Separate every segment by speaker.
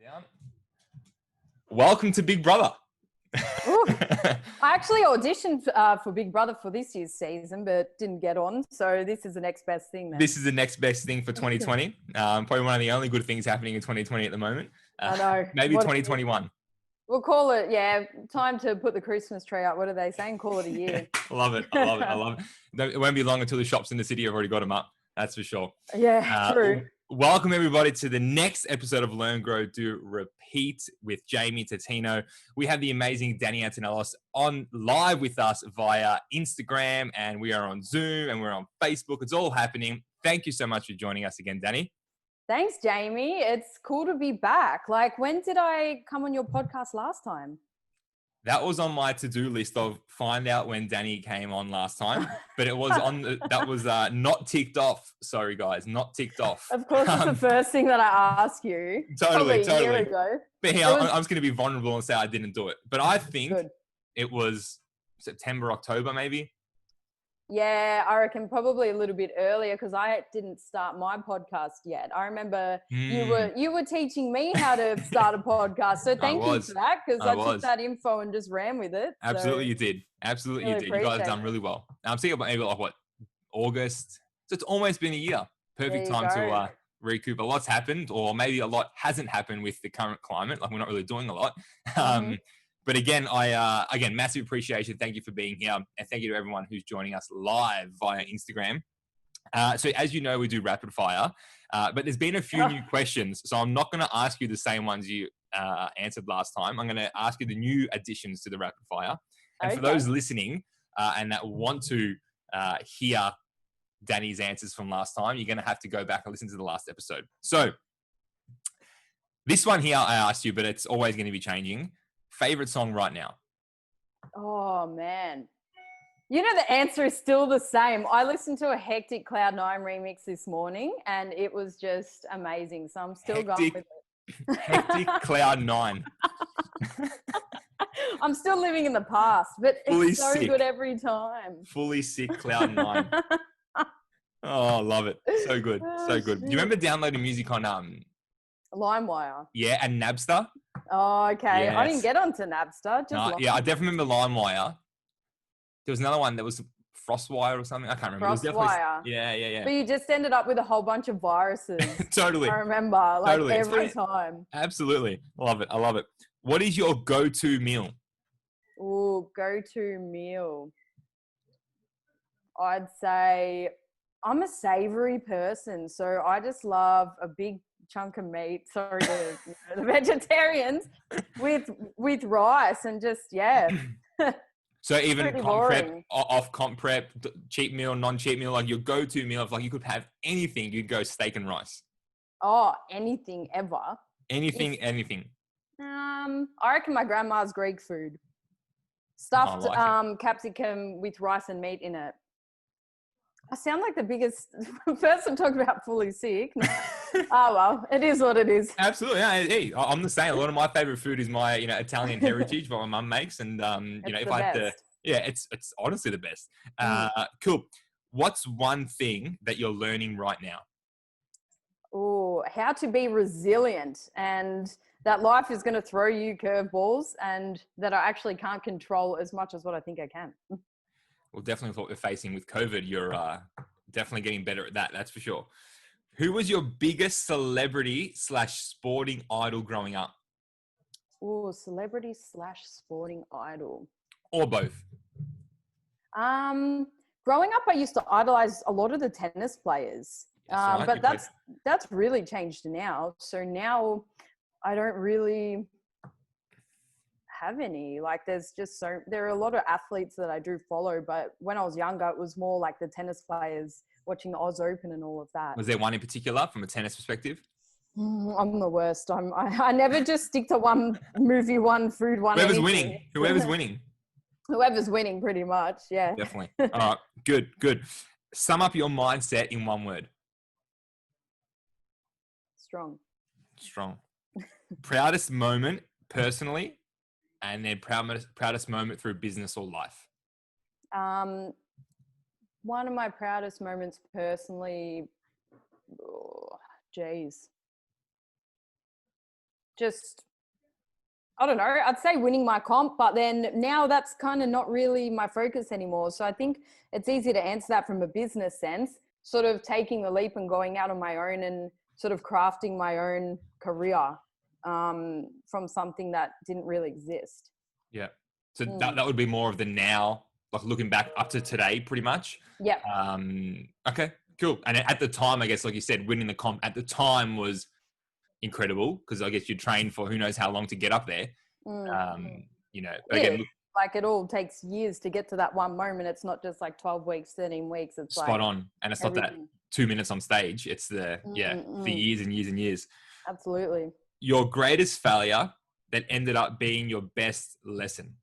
Speaker 1: Down. Welcome to Big Brother.
Speaker 2: Ooh, I actually auditioned for Big Brother for this year's season, but didn't get on. So this is the next best thing then.
Speaker 1: This is the next best thing for 2020. Probably one of the only good things happening in 2020 at the moment.
Speaker 2: I know.
Speaker 1: Maybe 2021.
Speaker 2: We'll call it, time to put the Christmas tree up. What are they saying? Call it a year.
Speaker 1: Love it. I love it. It won't be long until the shops in the city have already got them up. That's for sure.
Speaker 2: Yeah, true.
Speaker 1: Welcome everybody to the next episode of Learn, Grow, Do, Repeat with Jamie Tatino. We have the amazing Dani Antonellos on live with us via Instagram, and we are on Zoom and we're on Facebook. It's all happening. Thank you so much for joining us again, Dani.
Speaker 2: Thanks, Jamie. It's cool to be back. Like, when did I come on your podcast last time?
Speaker 1: That was on my to-do list of find out when Dani came on last time, but it was that was not ticked off. Sorry guys, not ticked off.
Speaker 2: Of course, it's the first thing that I ask you.
Speaker 1: Totally.
Speaker 2: A year ago.
Speaker 1: But here, I'm just going to be vulnerable and say I didn't do it. But I think it was September, October, maybe.
Speaker 2: Yeah, I reckon probably a little bit earlier because I didn't start my podcast yet. I remember you were teaching me how to start a podcast. So thank you for that because I took that info and just ran with it.
Speaker 1: Absolutely, you did. Absolutely, you did. You guys have done really well. I'm thinking about maybe August. So it's almost been a year. Perfect time to recoup. A lot's happened, or maybe a lot hasn't happened with the current climate. Like we're not really doing a lot. But again, massive appreciation. Thank you for being here. And thank you to everyone who's joining us live via Instagram. So as you know, we do rapid fire, but there's been a few new questions. So I'm not going to ask you the same ones you answered last time. I'm going to ask you the new additions to the rapid fire. And for those listening and that want to hear Dani's answers from last time, you're going to have to go back and listen to the last episode. So this one here, I asked you, but it's always going to be changing. Favorite song right now?
Speaker 2: Oh, man. You know, the answer is still the same. I listened to a Hectic Cloud 9 remix this morning and it was just amazing. So I'm still going with it.
Speaker 1: Hectic Cloud 9.
Speaker 2: I'm still living in the past, but it's so
Speaker 1: sick.
Speaker 2: good every time.
Speaker 1: Fully sick Cloud 9. Oh, love it. So good. So good. Do you remember downloading music on
Speaker 2: LimeWire?
Speaker 1: Yeah, and Napster?
Speaker 2: Oh, okay.
Speaker 1: Yes.
Speaker 2: I didn't get onto Napster.
Speaker 1: I definitely remember LimeWire. There was another one that was Frostwire or something. I can't remember.
Speaker 2: Frostwire.
Speaker 1: Yeah.
Speaker 2: But you just ended up with a whole bunch of viruses.
Speaker 1: Totally.
Speaker 2: I remember, every time.
Speaker 1: Absolutely. I love it. What is your go-to meal?
Speaker 2: Ooh, go-to meal. I'd say I'm a savory person. So I just love a big chunk of meat, sorry to the vegetarians, with rice and just,
Speaker 1: So even comp prep, off comp prep, cheap meal, non-cheap meal, like your go-to meal, if like you could have anything, you'd go steak and rice.
Speaker 2: Oh, anything ever.
Speaker 1: Anything.
Speaker 2: I reckon my grandma's Greek food. Stuffed capsicum with rice and meat in it. I sound like the biggest person talking about fully sick. Oh, well, it is what it is.
Speaker 1: Absolutely. Yeah, hey, I'm the same. A lot of my favorite food is my, Italian heritage, what my mum makes. And, if I had to, it's honestly the best. Cool. What's one thing that you're learning right now?
Speaker 2: Oh, how to be resilient and that life is going to throw you curveballs and that I actually can't control as much as what I think I can.
Speaker 1: Well, definitely what we're facing with COVID, you're definitely getting better at that. That's for sure. Who was your biggest celebrity / sporting idol growing up?
Speaker 2: Oh, celebrity / sporting idol.
Speaker 1: Or both.
Speaker 2: Growing up, I used to idolize a lot of the tennis players.
Speaker 1: Right.
Speaker 2: But that's really changed now. So now I don't really have any. Like there are a lot of athletes that I do follow, but when I was younger, it was more like the tennis players, watching the Oz Open and all of that.
Speaker 1: Was there one in particular from a tennis perspective?
Speaker 2: I'm the worst. I never just stick to one movie, one food, one.
Speaker 1: Whoever's winning.
Speaker 2: Whoever's winning, pretty much. Yeah.
Speaker 1: Definitely. All right. Good. Sum up your mindset in one word. Strong. Proudest moment personally, and then proudest moment through business or life.
Speaker 2: One of my proudest moments personally, just, I don't know, I'd say winning my comp, but then now that's kind of not really my focus anymore. So I think it's easy to answer that from a business sense, sort of taking the leap and going out on my own and sort of crafting my own career from something that didn't really exist.
Speaker 1: Yeah. So that would be more of the now, like looking back up to today, pretty much.
Speaker 2: Yeah.
Speaker 1: Okay, cool. And at the time, I guess, like you said, winning the comp at the time was incredible because I guess you trained for who knows how long to get up there. You know, again, look,
Speaker 2: like it all takes years to get to that one moment. It's not just like 12 weeks, 13 weeks. It's
Speaker 1: spot
Speaker 2: like
Speaker 1: on. And it's
Speaker 2: everything.
Speaker 1: not that 2 minutes on stage. It's the years and years and years.
Speaker 2: Absolutely.
Speaker 1: Your greatest failure that ended up being your best lesson?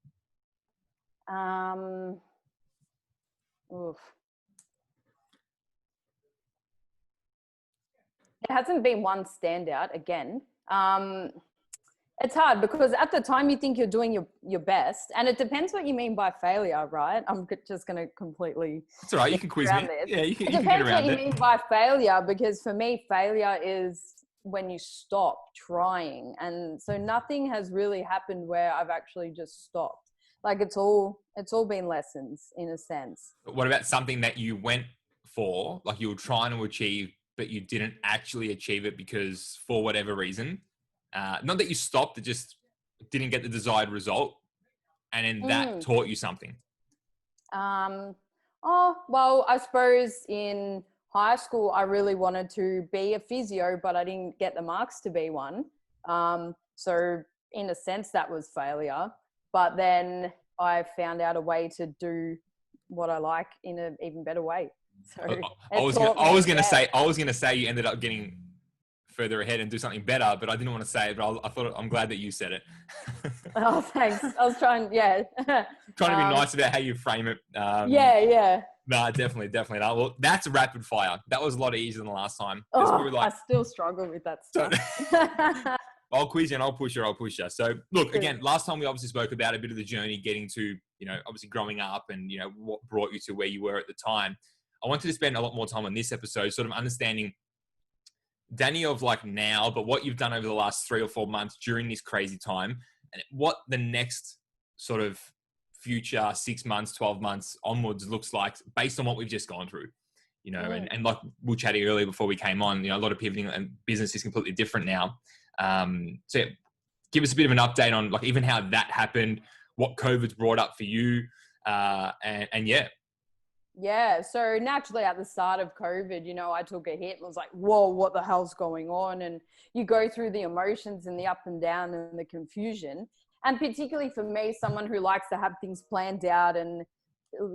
Speaker 2: Oof. There hasn't been one standout again. It's hard because at the time you think you're doing your best, and it depends what you mean by failure, right? I'm just going to completely.
Speaker 1: It's all right. You can quiz me.
Speaker 2: This.
Speaker 1: Yeah, you can.
Speaker 2: It
Speaker 1: you
Speaker 2: depends
Speaker 1: can get around
Speaker 2: what you
Speaker 1: it.
Speaker 2: mean by failure, because for me, failure is when you stop trying, and so nothing has really happened where I've actually just stopped. Like it's all been lessons in a sense.
Speaker 1: But what about something that you went for, like you were trying to achieve, but you didn't actually achieve it because for whatever reason, not that you stopped, it just didn't get the desired result, and then that taught you something?
Speaker 2: Oh, well, I suppose in high school, I really wanted to be a physio, but I didn't get the marks to be one. So in a sense, that was failure. But then I found out a way to do what I like in an even better way. So
Speaker 1: I was going to say you ended up getting further ahead and do something better, but I didn't want to say it, but I'm glad that you said it.
Speaker 2: Oh, thanks. I was trying to be
Speaker 1: nice about how you frame it.
Speaker 2: Yeah.
Speaker 1: No, definitely. No, well, that's a rapid fire. That was a lot easier than the last time.
Speaker 2: I still struggle with that stuff.
Speaker 1: I'll quiz you and I'll push you. So look, again, last time we obviously spoke about a bit of the journey getting to, obviously growing up and, what brought you to where you were at the time. I wanted to spend a lot more time on this episode, sort of understanding Dani of like now, but what you've done over the last 3 or 4 months during this crazy time and what the next sort of future 6 months, 12 months onwards looks like based on what we've just gone through, and like we were chatting earlier before we came on, a lot of pivoting and business is completely different now. So yeah, give us a bit of an update on like even how that happened, what COVID's brought up for you, and yeah.
Speaker 2: Yeah, so naturally at the start of COVID, I took a hit and was like, whoa, what the hell's going on? And you go through the emotions and the up and down and the confusion. And particularly for me, someone who likes to have things planned out and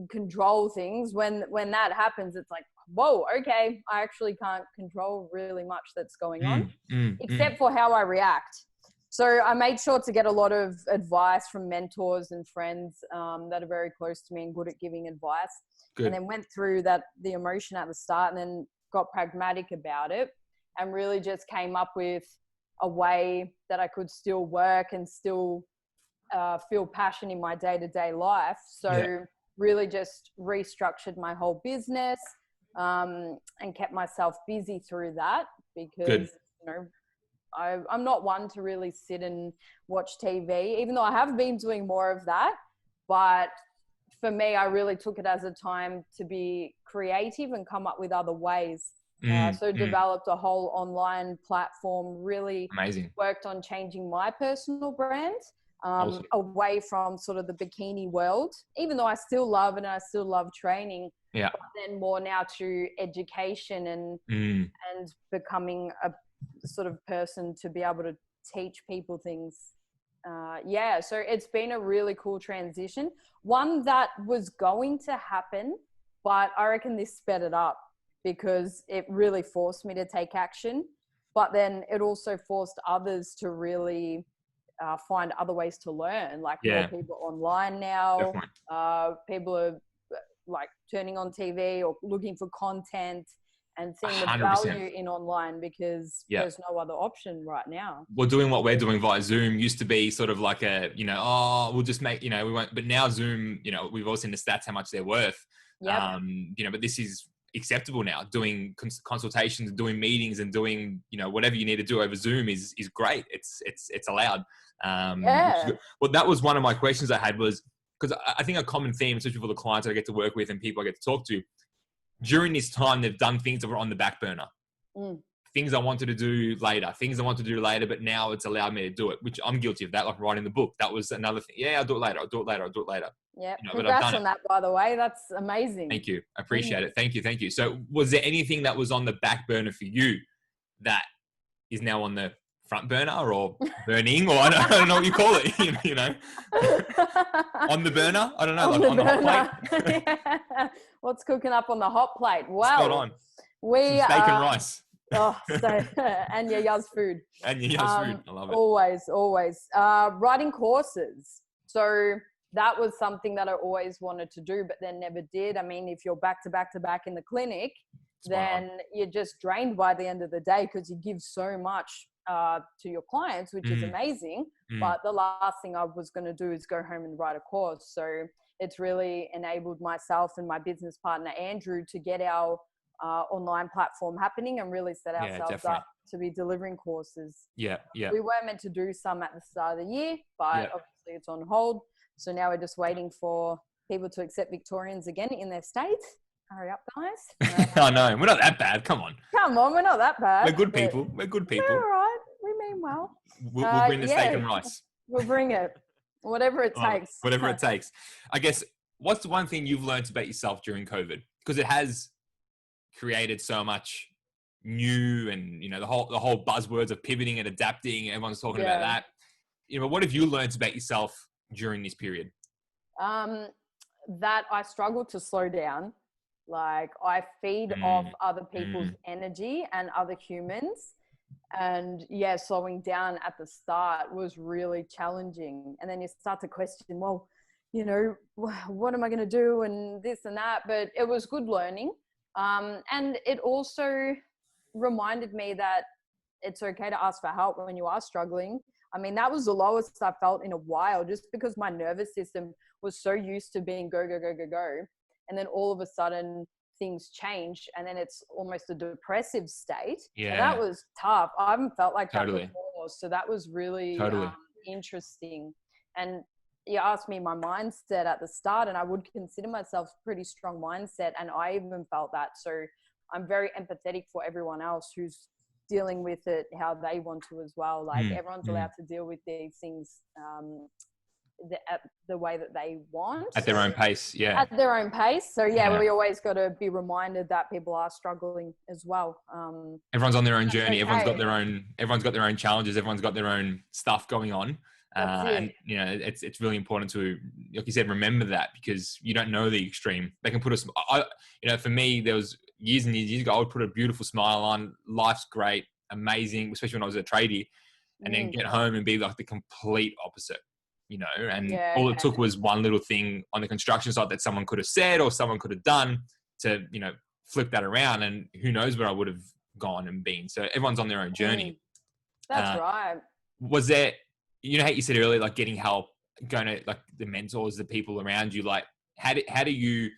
Speaker 2: control things, when that happens, it's like, whoa, okay, I actually can't control really much that's going on, except for how I react. So I made sure to get a lot of advice from mentors and friends that are very close to me and good at giving advice. Good. And then went through the emotion at the start and then got pragmatic about it and really just came up with a way that I could still work and still feel passion in my day-to-day life. So really just restructured my whole business and kept myself busy through that because, I'm not one to really sit and watch TV, even though I have been doing more of that. But for me, I really took it as a time to be creative and come up with other ways. So developed a whole online platform, really
Speaker 1: amazing. Worked
Speaker 2: on changing my personal brand away from sort of the bikini world, even though I still love it and I still love training.
Speaker 1: Yeah.
Speaker 2: But then more now to education and becoming a sort of person to be able to teach people things. So it's been a really cool transition, one that was going to happen, but I reckon this sped it up because it really forced me to take action, but then it also forced others to really find other ways to learn, like more people online now. People are like turning on TV or looking for content and seeing the
Speaker 1: 100%.
Speaker 2: value in online because there's no other option right now.
Speaker 1: Well, doing what we're doing via Zoom used to be sort of like a, we'll just make, we won't, but now Zoom, we've all seen the stats, how much they're worth. But this is acceptable now. Doing consultations, doing meetings, and doing, you know, whatever you need to do over Zoom is great. It's allowed. Well, that was one of my questions I had, was because I think a common theme, especially for the clients that I get to work with and people I get to talk to, during this time, they've done things that were on the back burner. Things I wanted to do later, but now it's allowed me to do it, which I'm guilty of that, like writing the book. That was another thing. Yeah, I'll do it later.
Speaker 2: Yeah,
Speaker 1: you know,
Speaker 2: congrats on that, by the way. That's amazing.
Speaker 1: Thank you. I appreciate it. Thank you. So was there anything that was on the back burner for you that is now on the front burner or burning, or I don't know what you call it, you know? On the burner? I don't know, like on the hot plate?
Speaker 2: Yeah. What's cooking up on the hot plate? Well,
Speaker 1: spot on.
Speaker 2: We
Speaker 1: some steak and rice.
Speaker 2: And your Yuz food.
Speaker 1: And your Yuz food. I love it.
Speaker 2: Always. Writing courses. So that was something that I always wanted to do, but then never did. I mean, if you're back to back in the clinic, then you're just drained by the end of the day, because you give so much to your clients, which is amazing. But the last thing I was going to do is go home and write a course. So it's really enabled myself and my business partner, Andrew, to get our online platform happening and really set ourselves up to be delivering courses.
Speaker 1: Yeah.
Speaker 2: We were meant to do some at the start of the year, but obviously it's on hold. So now we're just waiting for people to accept Victorians again in their state. Hurry up, guys.
Speaker 1: I know. We're not that bad. Come on.
Speaker 2: We're not that bad.
Speaker 1: We're good people. We're all
Speaker 2: right. We mean well.
Speaker 1: We'll bring the steak and rice.
Speaker 2: We'll bring it. Whatever it takes.
Speaker 1: Whatever it takes. I guess, what's the one thing you've learned about yourself during COVID? Because it has created so much new, and, you know, the whole buzzwords of pivoting and adapting. Everyone's talking about that. You know, what have you learned about yourself during this period?
Speaker 2: That I struggle to slow down. Like, I feed off other people's energy and other humans. And slowing down at the start was really challenging. And then you start to question, well, you know, what am I going to do? And this and that. But it was good learning. And it also reminded me that it's okay to ask for help when you are struggling. I mean, that was the lowest I felt in a while, just because my nervous system was so used to being go. And then all of a sudden things change, and then it's almost a depressive state. Yeah. And that was tough. I haven't felt like that before. So that was really interesting. And you asked me my mindset at the start, and I would consider myself pretty strong mindset. And I even felt that. So I'm very empathetic for everyone else who's dealing with it how they want to as well. Like, everyone's allowed to deal with these things the way that they want,
Speaker 1: at their own pace.
Speaker 2: At their own pace. So we always got to be reminded that people are struggling as well.
Speaker 1: Everyone's on their own journey. Everyone's got their own challenges. Everyone's got their own stuff going on. And, you know, it's really important to, like you said, remember that, because you don't know the extreme. They can put you know, for me, there was years and years ago, I would put a beautiful smile on. Life's great, amazing, especially when I was a tradie, and then get home and be like the complete opposite. You know, and all it took was one little thing on the construction site that someone could have said or someone could have done to, you know, flip that around, and who knows where I would have gone and been. So everyone's on their own journey.
Speaker 2: That's right.
Speaker 1: Was there, you know, how you said earlier, like getting help, going to like the mentors, the people around you, like how do you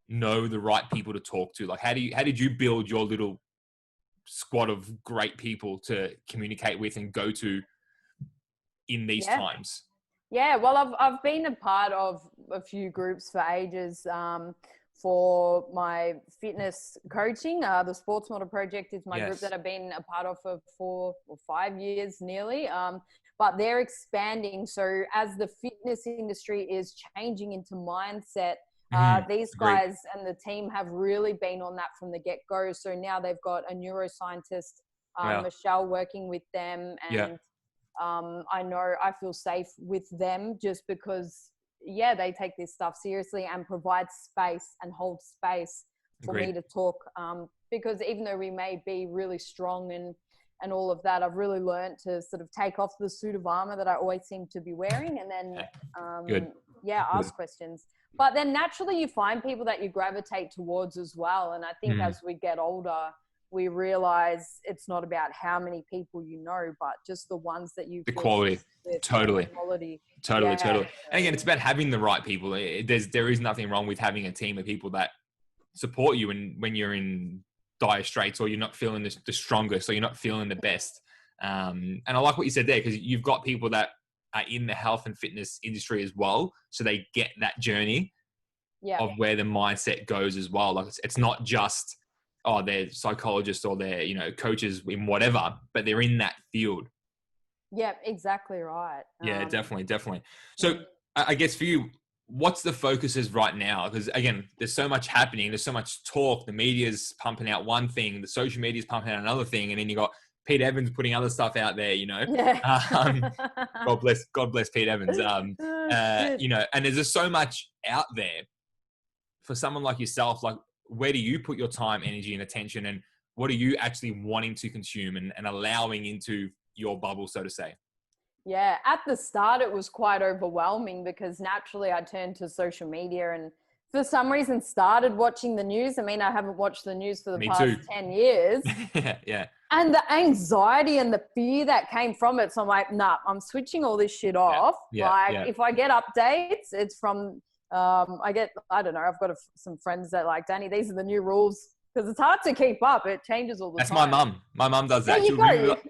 Speaker 1: know the right people to talk to? Like how did you build your little squad of great people to communicate with and go to in these times?
Speaker 2: Yeah, well, I've been a part of a few groups for ages for my fitness coaching. The Sports Model Project is my group that I've been a part of for 4 or 5 years nearly. But they're expanding. So as the fitness industry is changing into mindset, these guys and the team have really been on that from the get-go. So now they've got a neuroscientist, Michelle, working with them. And I know I feel safe with them just because, they take this stuff seriously and provide space and hold space for me to talk. Because even though we may be really strong and all of that, I've really learned to sort of take off the suit of armor that I always seem to be wearing, and then, ask questions. But then naturally you find people that you gravitate towards as well. And I think as we get older, we realize it's not about how many people you know, but just the ones that you
Speaker 1: the quality. Totally. And again, it's about having the right people. There is nothing wrong with having a team of people that support you when you're in dire straits, or you're not feeling the strongest, or you're not feeling the best. And I like what you said there, because you've got people that are in the health and fitness industry as well, so they get that journey of where the mindset goes as well. Like it's not just, oh, they're psychologists or they're, coaches in whatever, but they're in that field.
Speaker 2: Yeah, exactly right.
Speaker 1: Yeah, definitely. So I guess for you, what's the focuses right now? Because again, there's so much happening. There's so much talk. The media's pumping out one thing. The social media's pumping out another thing. And then you got Pete Evans putting other stuff out there,
Speaker 2: Yeah.
Speaker 1: God bless Pete Evans. And there's just so much out there for someone like yourself. Like, where do you put your time, energy, and attention? And what are you actually wanting to consume and allowing into your bubble, so to say?
Speaker 2: Yeah, at the start, it was quite overwhelming because naturally I turned to social media and for some reason started watching the news. I mean, I haven't watched the news for the past 10 years.
Speaker 1: Yeah.
Speaker 2: And the anxiety and the fear that came from it. So I'm like, nah, I'm switching all this shit off. If I get updates, it's from, I don't know, I've got some friends that like, Dani, these are the new rules. Because it's hard to keep up. It changes all the time.
Speaker 1: That's my mum. My mum does that.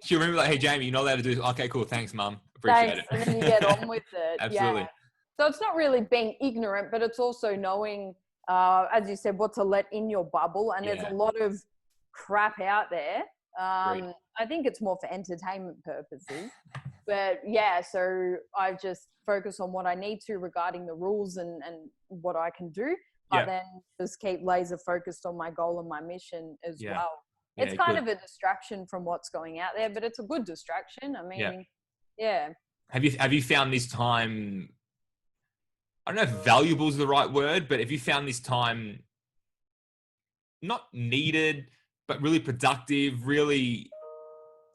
Speaker 1: She'll remember like, hey, Jamie, you're not allowed to do this. Okay, cool. Thanks, mum. Appreciate it.
Speaker 2: And then you get on with it.
Speaker 1: Absolutely.
Speaker 2: Yeah. So it's not really being ignorant, but it's also knowing, as you said, what to let in your bubble. And there's a lot of crap out there. I think it's more for entertainment purposes. But yeah, so I just focus on what I need to regarding the rules and what I can do. But then just keep laser focused on my goal and my mission as well. It's kind of a distraction from what's going out there, but it's a good distraction. I mean,
Speaker 1: Have you found this time, I don't know if valuable is the right word, but have you found this time not needed, but really productive, really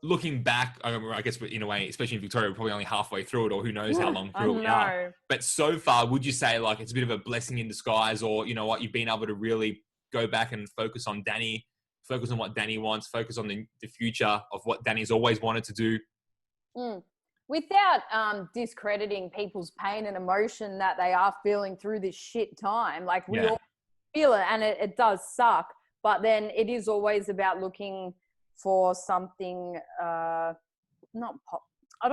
Speaker 1: looking back? I guess in a way, especially in Victoria, we're probably only halfway through it, or who knows how long through we are. But so far, would you say like it's a bit of a blessing in disguise, or you know what, you've been able to really go back and focus on Dani, focus on what Dani wants, focus on the future of what Dani's always wanted to do?
Speaker 2: Without discrediting people's pain and emotion that they are feeling through this shit time. Like we all feel it, and it does suck. But then it is always about looking for something, I don't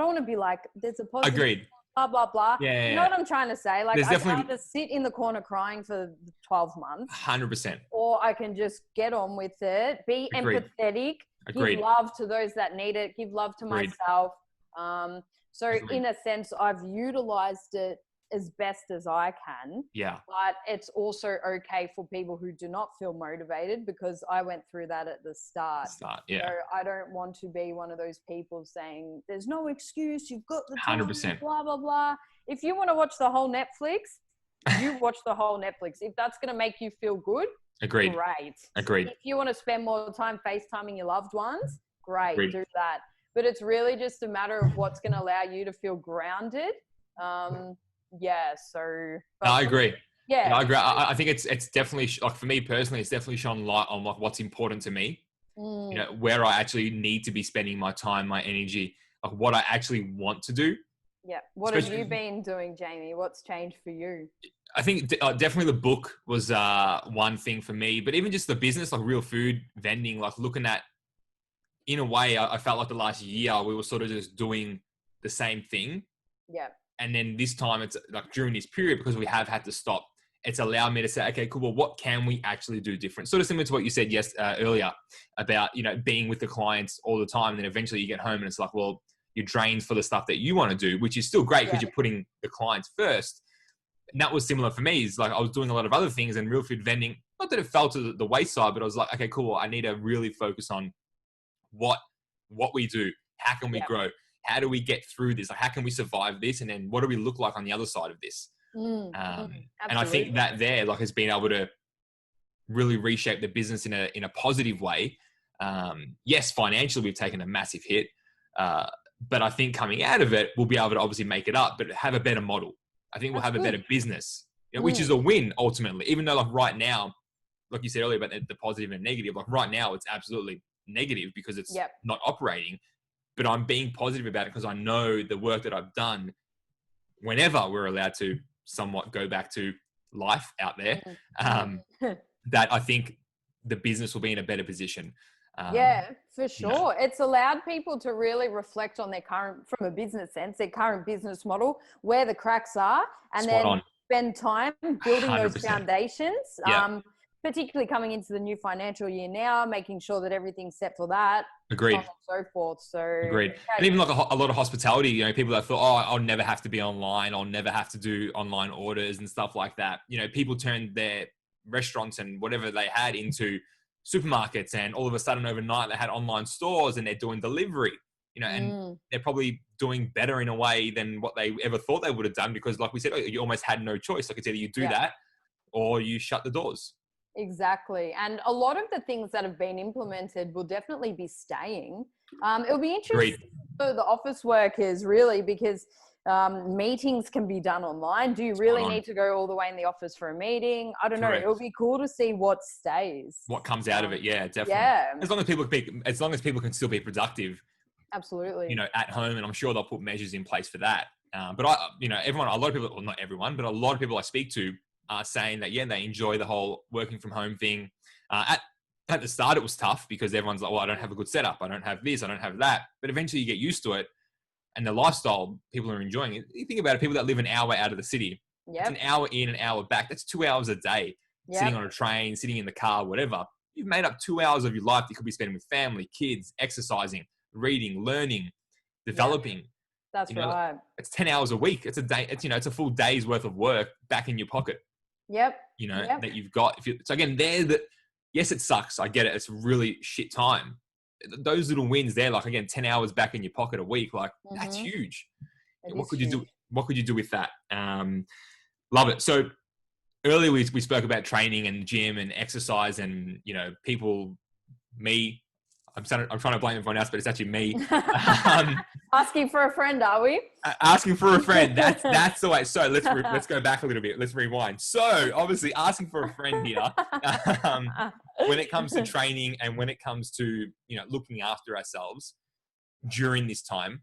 Speaker 2: want to be like, there's a positive,
Speaker 1: agreed,
Speaker 2: blah, blah, blah.
Speaker 1: Yeah.
Speaker 2: You know what I'm trying to say? Like,
Speaker 1: There's
Speaker 2: I can either sit in the corner crying for 12 months.
Speaker 1: 100%.
Speaker 2: Or I can just get on with it, be empathetic, give love to those that need it, give love to myself. So in a sense, I've utilized it as best as I can.
Speaker 1: Yeah.
Speaker 2: But it's also okay for people who do not feel motivated, because I went through that at the start.
Speaker 1: Yeah.
Speaker 2: So I don't want to be one of those people saying, there's no excuse, you've got the time,
Speaker 1: 100%.
Speaker 2: blah, blah, blah. If you want to watch the whole Netflix, you watch the whole Netflix. If that's going to make you feel good,
Speaker 1: great.
Speaker 2: If you want to spend more time FaceTiming your loved ones, great, do that. But it's really just a matter of what's going to allow you to feel grounded. I
Speaker 1: agree.
Speaker 2: Yeah,
Speaker 1: I agree. I think it's definitely, like for me personally, it's definitely shone light on like what's important to me. You know, where I actually need to be spending my time, my energy, like what I actually want to do.
Speaker 2: Yeah. What have you been doing, Jamie? What's changed for you?
Speaker 1: I think definitely the book was one thing for me, but even just the business, like real food vending, like looking at, in a way, I felt like the last year we were sort of just doing the same thing.
Speaker 2: Yeah.
Speaker 1: And then this time it's like during this period, because we have had to stop, it's allowed me to say, okay, cool. Well, what can we actually do different? Sort of similar to what you said earlier about, being with the clients all the time. And then eventually you get home and it's like, well, you're drained for the stuff that you want to do, which is still great because you're putting the clients first. And that was similar for me. Is like, I was doing a lot of other things, and real food vending, not that it fell to the wayside, but I was like, okay, cool. I need to really focus on what we do. How can we grow? How do we get through this? Like, how can we survive this? And then what do we look like on the other side of this? And I think that there, like, has been able to really reshape the business in a positive way. Yes, financially, we've taken a massive hit. But I think coming out of it, we'll be able to obviously make it up, but have a better model. I think we'll have a better business, which is a win ultimately, even though like right now, like you said earlier about the positive and negative, like right now it's absolutely negative because it's not operating. But I'm being positive about it because I know the work that I've done, whenever we're allowed to somewhat go back to life out there, that I think the business will be in a better position.
Speaker 2: Yeah, for sure. It's allowed people to really reflect on their current, from a business sense, their current business model, where the cracks are, and then spend time building 100%. Those foundations.
Speaker 1: Yeah.
Speaker 2: Particularly coming into the new financial year now, making sure that everything's set for that.
Speaker 1: Agreed.
Speaker 2: So on and so forth. So
Speaker 1: agreed. And even like a lot of hospitality, people that thought, oh, I'll never have to be online. I'll never have to do online orders and stuff like that. People turned their restaurants and whatever they had into supermarkets, and all of a sudden overnight they had online stores and they're doing delivery, and they're probably doing better in a way than what they ever thought they would have done, because like we said, you almost had no choice. Like it's either you do that or you shut the doors.
Speaker 2: Exactly. And a lot of the things that have been implemented will definitely be staying. It'll be interesting for the office workers, really, because meetings can be done online. Do you really need to go all the way in the office for a meeting? I don't know. It'll be cool to see what stays.
Speaker 1: What comes out of it. Yeah, definitely.
Speaker 2: Yeah.
Speaker 1: As long as people can still be productive.
Speaker 2: Absolutely.
Speaker 1: At home, and I'm sure they'll put measures in place for that. But everyone, a lot of people, well, not everyone, but a lot of people I speak to are saying that, they enjoy the whole working from home thing. At the start, it was tough because everyone's like, well, I don't have a good setup. I don't have this. I don't have that. But eventually you get used to it, and the lifestyle, people are enjoying it. You think about it, people that live an hour out of the city, it's an hour in, an hour back. That's 2 hours a day, sitting on a train, sitting in the car, whatever. You've made up 2 hours of your life that you could be spending with family, kids, exercising, reading, learning, developing.
Speaker 2: That's right.
Speaker 1: It's 10 hours a week. It's a day. It's a full day's worth of work back in your pocket. That you've got. So again, yes, it sucks. I get it. It's really shit time. Those little wins there, like again, 10 hours back in your pocket a week, like that's huge. What could you do? What could you do with that? Love it. So earlier we spoke about training and gym and exercise, and I'm trying to blame everyone else, but it's actually me.
Speaker 2: Asking for a friend, are we?
Speaker 1: Asking for a friend. That's the way. So let's go back a little bit. Let's rewind. So obviously asking for a friend here, when it comes to training and when it comes to, looking after ourselves during this time.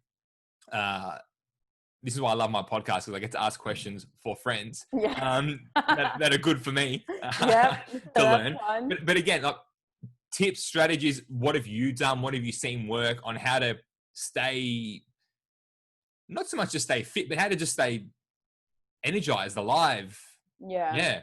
Speaker 1: This is why I love my podcast, because I get to ask questions for friends that are good for me to learn. But again, like, tips, strategies, what have you done? What have you seen work on how to stay, not so much just stay fit, but how to just stay energized, alive? Yeah.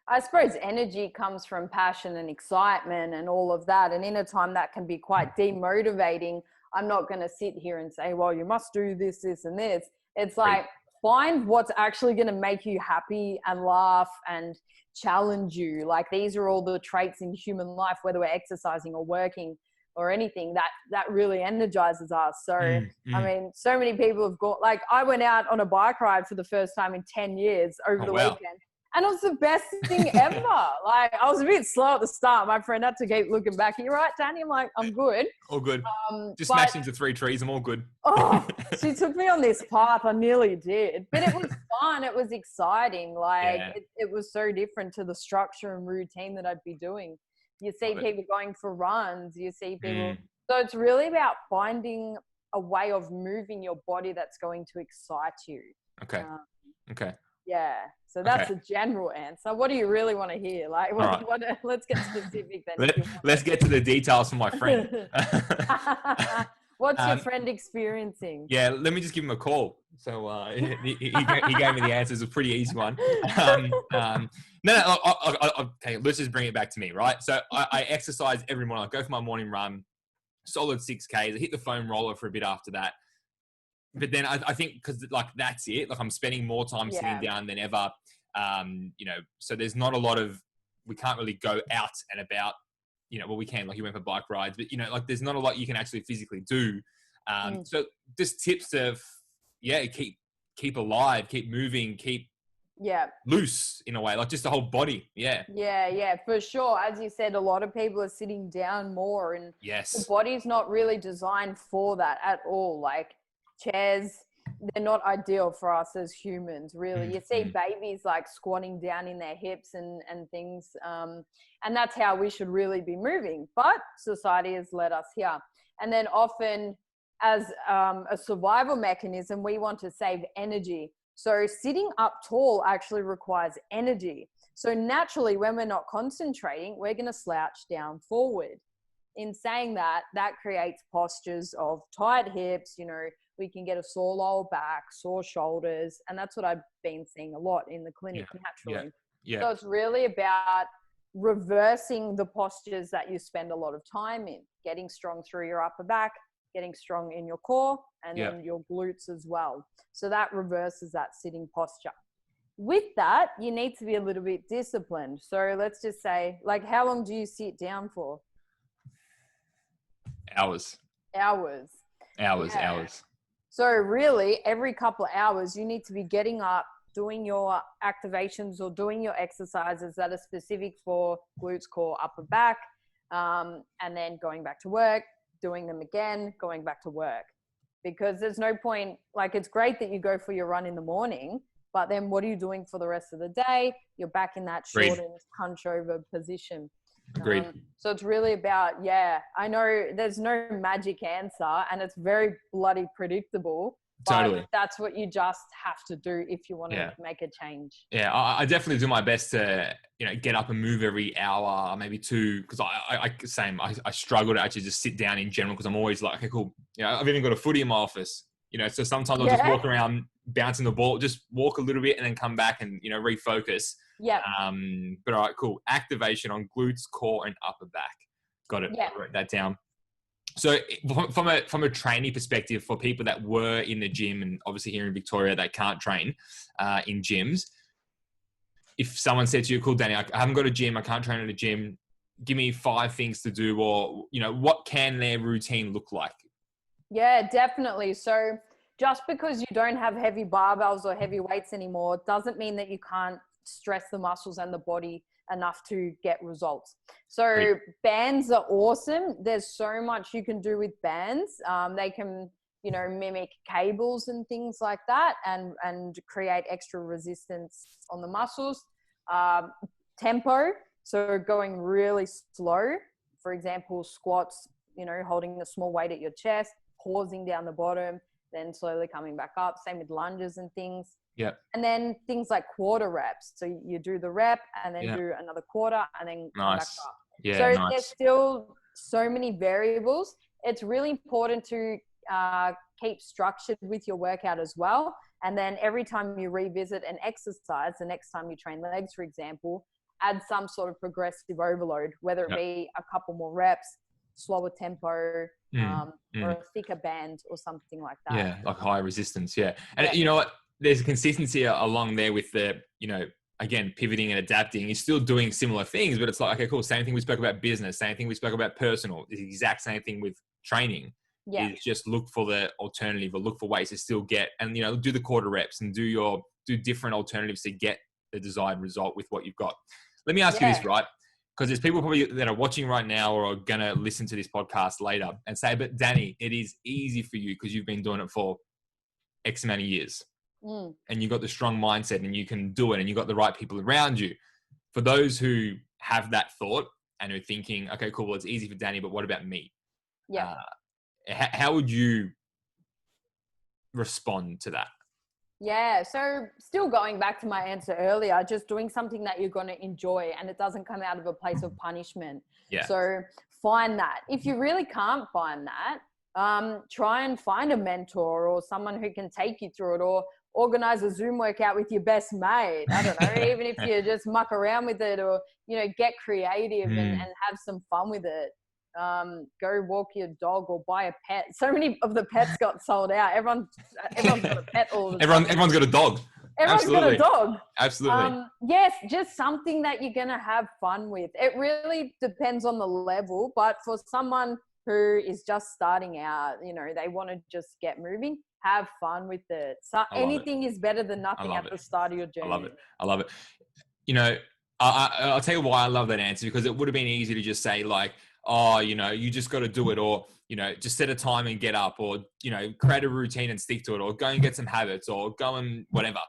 Speaker 2: I suppose energy comes from passion and excitement and all of that. And in a time that can be quite demotivating, I'm not going to sit here and say, well, you must do this, this, and this. It's like, find what's actually going to make you happy and laugh and challenge you. Like, these are all the traits in human life, whether we're exercising or working or anything, that really energizes us. So, I mean, so many people have got, like, I went out on a bike ride for the first time in 10 years over the weekend. And it was the best thing ever. Like, I was a bit slow at the start. My friend had to keep looking back. Are you right, Dani? I'm like, I'm good.
Speaker 1: All good. Just smashed into 3 trees. I'm all good.
Speaker 2: She took me on this path. I nearly did. But it was fun. It was exciting. Like, it was so different to the structure and routine that I'd be doing. You see people going for runs. You see people. So it's really about finding a way of moving your body that's going to excite you. Okay. Yeah. So that's a general answer. What do you really want to hear? Like, let's get specific then.
Speaker 1: Let's get to the details from my friend.
Speaker 2: What's your friend experiencing?
Speaker 1: Yeah, let me just give him a call. So he gave me the answers. A pretty easy one. Okay, let's just bring it back to me, right? So I exercise every morning. I go for my morning run, solid 6Ks. I hit the foam roller for a bit after that. But then I think, because like that's it. Like, I'm spending more time sitting down than ever. So there's not a lot of, we can't really go out and about. Well, we can, like you went for bike rides, but like there's not a lot you can actually physically do. So just tips of keep alive, keep moving, keep loose in a way, like just the whole body. Yeah, for sure. As you said, a lot of people are sitting down more, and the body's not really designed for that at all. Like, chairs, they're not ideal for us as humans, really. You see babies like squatting down in their hips and things. And that's how we should really be moving. But society has led us here. And then often, as a survival mechanism, we want to save energy. So sitting up tall actually requires energy.
Speaker 2: So naturally, when we're not concentrating, we're going to slouch down forward. In saying that, that creates postures of tight hips. You know, we can get a sore lower back, sore shoulders. And that's what I've been seeing a lot in the clinic naturally.
Speaker 1: Yeah.
Speaker 2: So it's really about reversing the postures that you spend a lot of time in, getting strong through your upper back, getting strong in your core, and then your glutes as well. So that reverses that sitting posture. With that, you need to be a little bit disciplined. So let's just say, like, how long do you sit down for?
Speaker 1: Hours.
Speaker 2: So really, every couple of hours, you need to be getting up, doing your activations or doing your exercises that are specific for glutes, core, upper back, and then going back to work, doing them again, going back to work. Because there's no point, like, it's great that you go for your run in the morning, but then what are you doing for the rest of the day? You're back in that shortened hunch over position.
Speaker 1: Agreed.
Speaker 2: So it's really about, I know there's no magic answer and it's very bloody predictable, but that's what you just have to do if you want to make a change.
Speaker 1: Yeah, I definitely do my best to, get up and move every hour, maybe two, because I struggle to actually just sit down in general because I'm always like, okay, cool. I've even got a footy in my office, so sometimes I'll just walk around bouncing the ball, just walk a little bit and then come back and, refocus.
Speaker 2: Yeah.
Speaker 1: But all right, cool. Activation on glutes, core, and upper back. Got it.
Speaker 2: Yeah.
Speaker 1: Wrote that down. So from a training perspective, for people that were in the gym and obviously here in Victoria that can't train in gyms, if someone said to you, cool, Dani, I haven't got a gym, I can't train at a gym, give me 5 things to do, or, what can their routine look like?
Speaker 2: Yeah, definitely. So just because you don't have heavy barbells or heavy weights anymore doesn't mean that you can't stress the muscles and the body enough to get results. So bands are awesome. There's so much you can do with bands. They can, mimic cables and things like that and create extra resistance on the muscles. Tempo, so going really slow. For example, squats, holding a small weight at your chest, pausing down the bottom, then slowly coming back up. Same with lunges and things.
Speaker 1: Yeah.
Speaker 2: And then things like quarter reps. So you do the rep and then do another quarter and then come back up.
Speaker 1: Yeah,
Speaker 2: so there's still so many variables. It's really important to keep structured with your workout as well. And then every time you revisit an exercise, the next time you train legs, for example, add some sort of progressive overload, whether it be a couple more reps, slower tempo, or a thicker band or something like that.
Speaker 1: Yeah, like high resistance. Yeah. And you know what? There's a consistency along there with the, again, pivoting and adapting. You're still doing similar things, but it's like, okay, cool. Same thing we spoke about business, same thing we spoke about personal. It's the exact same thing with training. Yeah. Is just look for the alternative or look for ways to still get, and, do the quarter reps and do different alternatives to get the desired result with what you've got. Let me ask you this, right? Because there's people probably that are watching right now or are going to listen to this podcast later and say, but Dani, it is easy for you because you've been doing it for X amount of years. And you've got the strong mindset and you can do it and you've got the right people around you. For those who have that thought and are thinking, okay, cool, well, it's easy for Dani, but what about me?
Speaker 2: Yeah.
Speaker 1: How would you respond to that?
Speaker 2: Yeah. So still going back to my answer earlier, just doing something that you're going to enjoy and it doesn't come out of a place of punishment.
Speaker 1: Yeah.
Speaker 2: So find that. If you really can't find that, try and find a mentor or someone who can take you through it, or organize a Zoom workout with your best mate. I don't know, even if you just muck around with it, or, get creative and have some fun with it. Go walk your dog or buy a pet. So many of the pets got sold out. Everyone's got a pet all the time.
Speaker 1: Everyone's got a dog.
Speaker 2: Everyone's got a dog.
Speaker 1: Absolutely.
Speaker 2: Yes, just something that you're going to have fun with. It really depends on the level, but for someone who is just starting out, they want to just get moving, have fun with it. So anything is better than nothing at the start of your journey.
Speaker 1: I love it. I'll tell you why I love that answer, because it would have been easy to just say like, oh, you just got to do it, or, just set a time and get up, or, create a routine and stick to it, or go and get some habits, or go and whatever,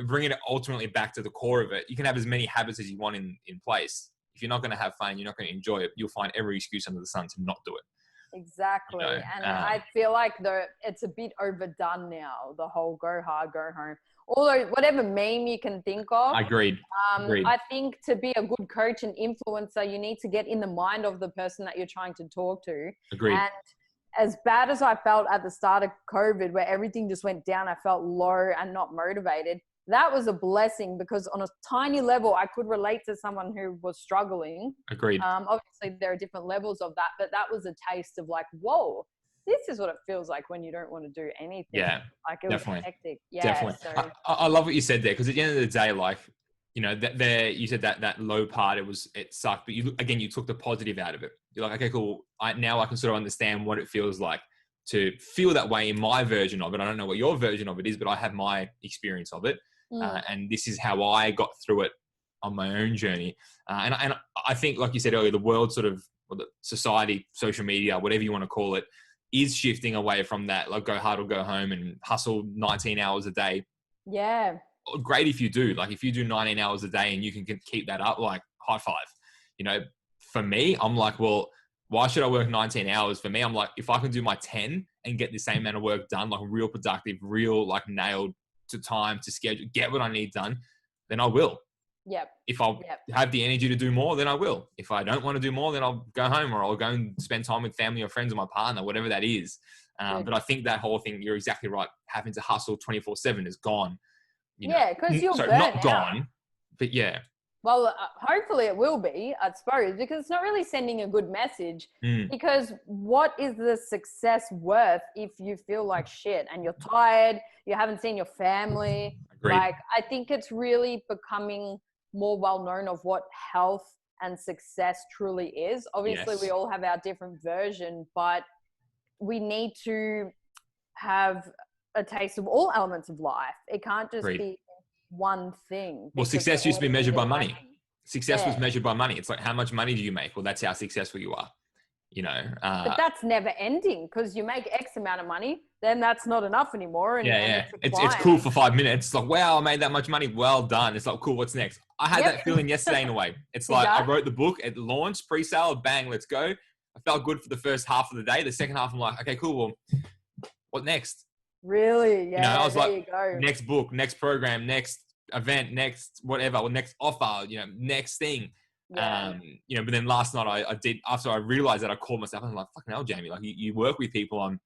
Speaker 1: bringing it ultimately back to the core of it. You can have as many habits as you want in place. If you're not going to have fun, you're not going to enjoy it, you'll find every excuse under the sun to not do it.
Speaker 2: Exactly.
Speaker 1: You know?
Speaker 2: And I feel like it's a bit overdone now, the whole go hard, go home. Although whatever meme you can think of.
Speaker 1: Agreed.
Speaker 2: I think to be a good coach and influencer, you need to get in the mind of the person that you're trying to talk to.
Speaker 1: Agreed.
Speaker 2: And as bad as I felt at the start of COVID, where everything just went down, I felt low and not motivated. That was a blessing because on a tiny level, I could relate to someone who was struggling.
Speaker 1: Agreed.
Speaker 2: Obviously, there are different levels of that, but that was a taste of like, whoa, this is what it feels like when you don't want to do anything.
Speaker 1: Yeah,
Speaker 2: like it
Speaker 1: definitely.
Speaker 2: was hectic. Yeah,
Speaker 1: definitely.
Speaker 2: So.
Speaker 1: I love what you said there, because at the end of the day, like, you know, you said that low part, it sucked, but you took the positive out of it. You're like, okay, cool. Now I can sort of understand what it feels like to feel that way in my version of it. I don't know what your version of it is, but I have my experience of it. And this is how I got through it on my own journey. And I think, like you said earlier, the world sort of, or the society, social media, whatever you want to call it, is shifting away from that, like, go hard or go home and hustle 19 hours a day.
Speaker 2: Yeah.
Speaker 1: Great if you do. Like, if you do 19 hours a day and you can keep that up, like, high five. You know, for me, I'm like, well, why should I work 19 hours? For me, I'm like, if I can do my 10 and get the same amount of work done, like real productive, real like nailed to time, to schedule, get what I need done, then I will.
Speaker 2: Yep.
Speaker 1: If I have the energy to do more, then I will. If I don't want to do more, then I'll go home, or I'll go and spend time with family or friends or my partner, whatever that is. But I think that whole thing, you're exactly right. Having to hustle 24/7 is gone.
Speaker 2: Because you're burnt
Speaker 1: not
Speaker 2: out.
Speaker 1: gone, but yeah.
Speaker 2: Well, hopefully it will be, I suppose, because it's not really sending a good message. Because what is the success worth if you feel like shit and you're tired, you haven't seen your family?
Speaker 1: Agreed.
Speaker 2: Like, I think it's really becoming more well known of what health and success truly is. Obviously, we all have our different version, but we need to have a taste of all elements of life. It can't just be one thing.
Speaker 1: Well, success used to be measured by money. Success was measured by money. It's like, how much money do you make? Well, that's how successful you are. You know,
Speaker 2: but that's never ending, because you make X amount of money, then that's not enough anymore. And,
Speaker 1: it's cool for 5 minutes. It's like, wow, I made that much money. Well done. It's like, cool. What's next? I had that feeling yesterday in a way. It's like, I wrote the book, it launched, pre-sale, bang, let's go. I felt good for the first half of the day. The second half, I'm like, okay, cool. Well, what next?
Speaker 2: Really? Yeah.
Speaker 1: You know, I was like, next book, next program, next event, next whatever, or next offer, you know, next thing. You know, but then last night I did, after I realized that, I called myself, I'm like, fucking hell, Jamie, like you work with people on,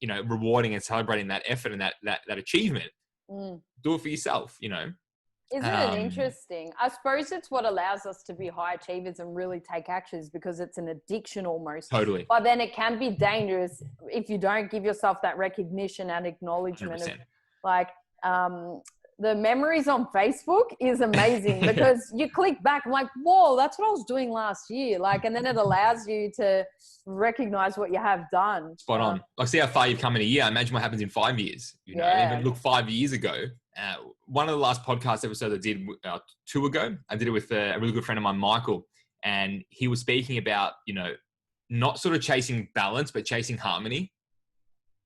Speaker 1: you know, rewarding and celebrating that effort and that achievement. Do it for yourself, you know.
Speaker 2: Isn't it interesting? I suppose it's what allows us to be high achievers and really take actions, because it's an addiction almost.
Speaker 1: Totally.
Speaker 2: But then it can be dangerous if you don't give yourself that recognition and acknowledgement. Of, like, the memories on Facebook is amazing because you click back and like, whoa, that's what I was doing last year. Like, and then it allows you to recognize what you have done.
Speaker 1: Spot on. Like, see how far you've come in a year. Imagine what happens in 5 years. You know, even look 5 years ago. One of the last podcast episodes I did 2 ago, I did it with a really good friend of mine, Michael, and he was speaking about, you know, not sort of chasing balance, but chasing harmony.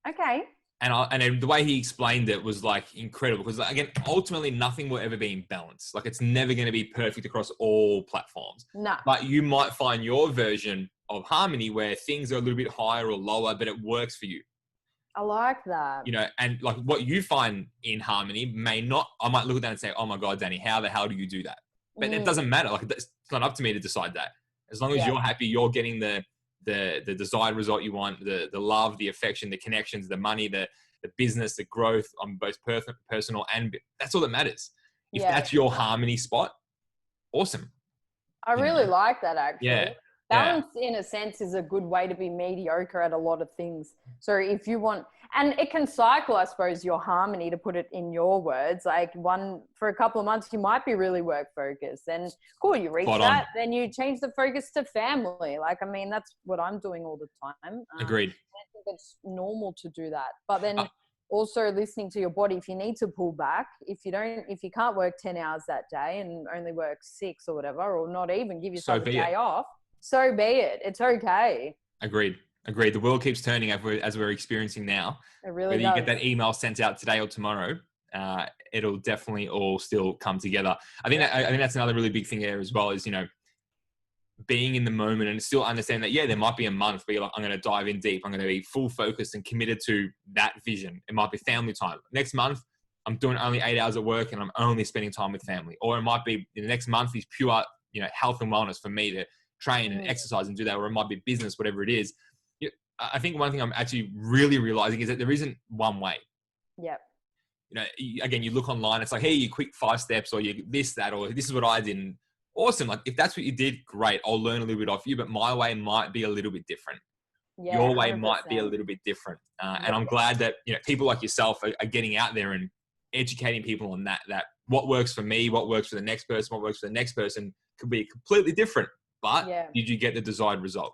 Speaker 2: Okay.
Speaker 1: And the way he explained it was like incredible, because again, ultimately nothing will ever be in balance. Like, it's never going to be perfect across all platforms.
Speaker 2: No.
Speaker 1: But you might find your version of harmony where things are a little bit higher or lower, but it works for you.
Speaker 2: I like that.
Speaker 1: You know, and like what you find in harmony may not, I might look at that and say, oh my God, Dani, how the hell do you do that? But it doesn't matter. Like, it's not up to me to decide that. As long as you're happy, you're getting the desired result you want, the love, the affection, the connections, the money, the business, the growth on both personal and that's all that matters. If that's your harmony spot, awesome.
Speaker 2: I really like that, actually.
Speaker 1: Yeah.
Speaker 2: Balance, in a sense, is a good way to be mediocre at a lot of things. So if you want, and it can cycle, I suppose, your harmony, to put it in your words. Like, for a couple of months, you might be really work focused, and cool, you reach that, then you change the focus to family. Like, I mean, that's what I'm doing all the time.
Speaker 1: Agreed.
Speaker 2: I think it's normal to do that. But then also listening to your body, if you need to pull back, if you can't work 10 hours that day and only work 6 or whatever, or not even give yourself a day off, so be it. It's okay.
Speaker 1: Agreed. The world keeps turning as we're experiencing now.
Speaker 2: It really
Speaker 1: does.
Speaker 2: Whether
Speaker 1: you get that email sent out today or tomorrow, it'll definitely all still come together. I think that's another really big thing there as well, is, you know, being in the moment and still understand that, yeah, there might be a month where you're like, I'm going to dive in deep. I'm going to be full focused and committed to that vision. It might be family time. Next month, I'm doing only 8 hours at work and I'm only spending time with family. Or it might be the next month is pure, health and wellness for me to train and exercise and do that. Or it might be business, whatever it is. I think one thing I'm actually really realizing is that there isn't one way.
Speaker 2: Yep.
Speaker 1: Again, you look online, it's like, hey, you quick 5 steps, or you this, that, or this is what I did. And awesome. Like, if that's what you did, great. I'll learn a little bit off you, but my way might be a little bit different. Yeah, your way 100%. Might be a little bit different. And I'm glad that, people like yourself are getting out there and educating people on that what works for me, what works for the next person, what works for the next person could be completely different. But did you get the desired result?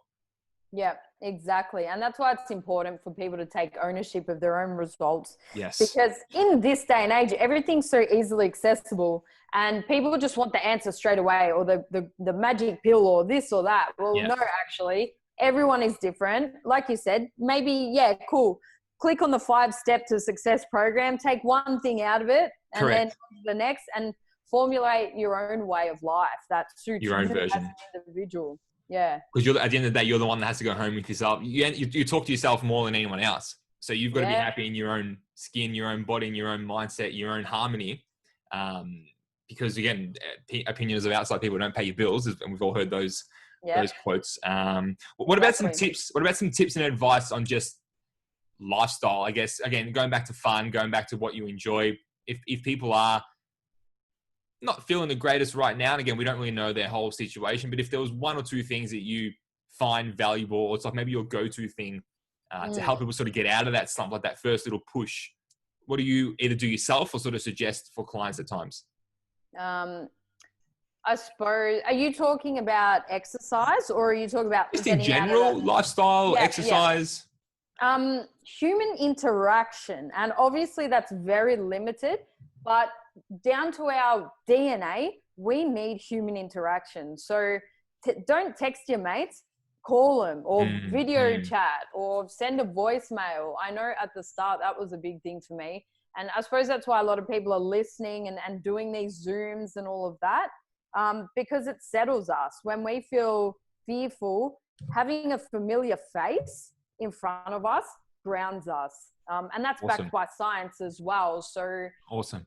Speaker 2: Yeah, exactly. And that's why it's important for people to take ownership of their own results.
Speaker 1: Yes.
Speaker 2: Because in this day and age, everything's so easily accessible and people just want the answer straight away, or the magic pill, or this or that. Well, no, actually, everyone is different. Like you said, maybe, cool. Click on the 5-step to success program, take one thing out of it and then the next, and formulate your own way of life that suits
Speaker 1: your own
Speaker 2: you
Speaker 1: version
Speaker 2: as an individual. Yeah.
Speaker 1: Because at the end of the day, you're the one that has to go home with yourself. You talk to yourself more than anyone else. So you've got to be happy in your own skin, your own body, and your own mindset, your own harmony. Because again, opinions of outside people don't pay your bills. And we've all heard those quotes. What about some tips? What about some tips and advice on just lifestyle? I guess, again, going back to fun, going back to what you enjoy. If people are not feeling the greatest right now, and again, we don't really know their whole situation, but if there was 1 or 2 things that you find valuable, or it's like maybe your go-to thing to help people sort of get out of that slump, like that first little push, what do you either do yourself or sort of suggest for clients at times?
Speaker 2: I suppose, are you talking about exercise, or are you talking about
Speaker 1: just in general, lifestyle, exercise?
Speaker 2: Human interaction. And obviously that's very limited, but down to our DNA, we need human interaction. So don't text your mates, call them, or video chat, or send a voicemail. I know at the start that was a big thing for me. And I suppose that's why a lot of people are listening and doing these Zooms and all of that, because it settles us. When we feel fearful, having a familiar face in front of us grounds us. And that's backed by science as well. So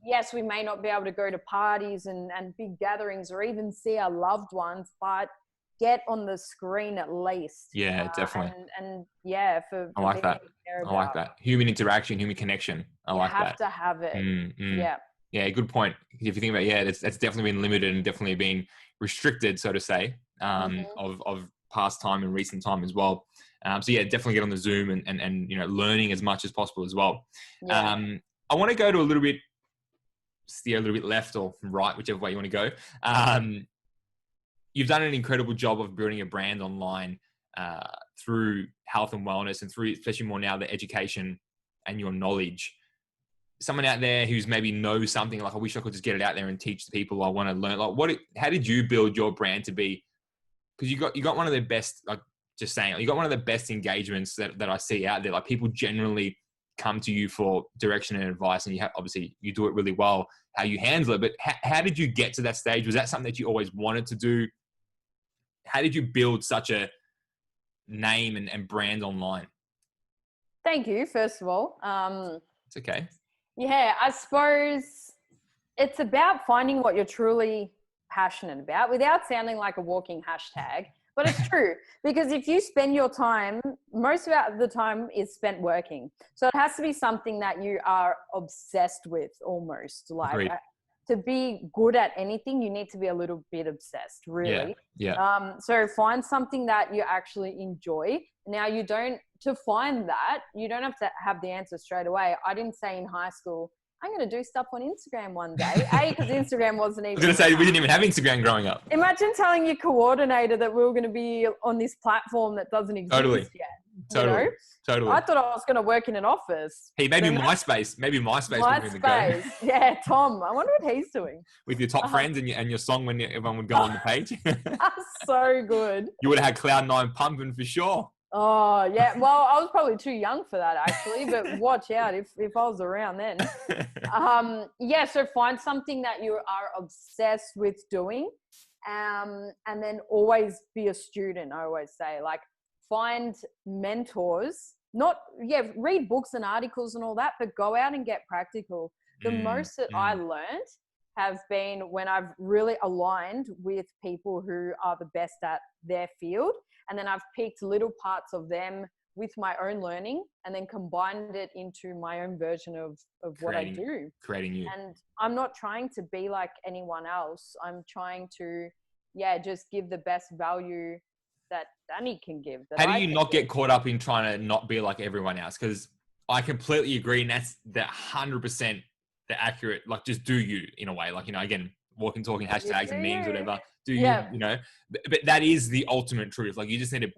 Speaker 2: yes, we may not be able to go to parties and big gatherings or even see our loved ones, but get on the screen at least.
Speaker 1: Yeah, definitely.
Speaker 2: For
Speaker 1: I like that. I like that. Human interaction, human connection. I like that. You
Speaker 2: have to have it. Yeah.
Speaker 1: Yeah, good point. If you think about it, that's definitely been limited and definitely been restricted, so to say, of past time and recent time as well. So definitely get on the Zoom and learning as much as possible as well. Yeah. I want to go to steer a little bit left or right, whichever way you want to go. You've done an incredible job of building a brand online through health and wellness, and through, especially more now, the education and your knowledge. Someone out there who's maybe knows something, like, I wish I could just get it out there and teach the people I want to learn. Like, how did you build your brand to be? Because you got one of the best, like, just saying, you got one of the best engagements that I see out there. Like, people generally come to you for direction and advice, and obviously you do it really well, how you handle it. But how did you get to that stage? Was that something that you always wanted to do? How did you build such a name and brand online?
Speaker 2: Thank you, first of all.
Speaker 1: It's okay.
Speaker 2: Yeah, I suppose it's about finding what you're truly passionate about without sounding like a walking hashtag. But it's true, because if you spend your time, most of the time is spent working. So it has to be something that you are obsessed with, almost. Like,
Speaker 1: agreed.
Speaker 2: To be good at anything, you need to be a little bit obsessed, really.
Speaker 1: Yeah.
Speaker 2: So find something that you actually enjoy. Now, to find that, you don't have to have the answer straight away. I didn't say in high school, I'm going to do stuff on Instagram one day. Because Instagram wasn't even...
Speaker 1: I was going to say, we didn't even have Instagram growing up.
Speaker 2: Imagine telling your coordinator that we were going to be on this platform that doesn't exist yet.
Speaker 1: Totally.
Speaker 2: I thought I was going to work in an office.
Speaker 1: Hey, maybe MySpace. Maybe MySpace would be the go.
Speaker 2: Yeah, Tom. I wonder what he's doing.
Speaker 1: With your top friends and your song when everyone would go on the page.
Speaker 2: So good.
Speaker 1: You would have had Cloud9 pumping for sure.
Speaker 2: Oh, yeah. Well, I was probably too young for that, actually, but watch out if I was around then. So find something that you are obsessed with doing And then always be a student. I always say, like, find mentors, read books and articles and all that, but go out and get practical. The most that I learned have been when I've really aligned with people who are the best at their field. And then I've picked little parts of them with my own learning and then combined it into my own version of what I do.
Speaker 1: Creating you.
Speaker 2: And I'm not trying to be like anyone else. I'm trying to, just give the best value that Dani can give.
Speaker 1: How do you not get caught up in trying to not be like everyone else? Because I completely agree. And that's the 100% the accurate, like, just do you in a way. Like, again, walking, talking, hashtags and memes, whatever. Do you, but that is the ultimate truth. Like, you just need to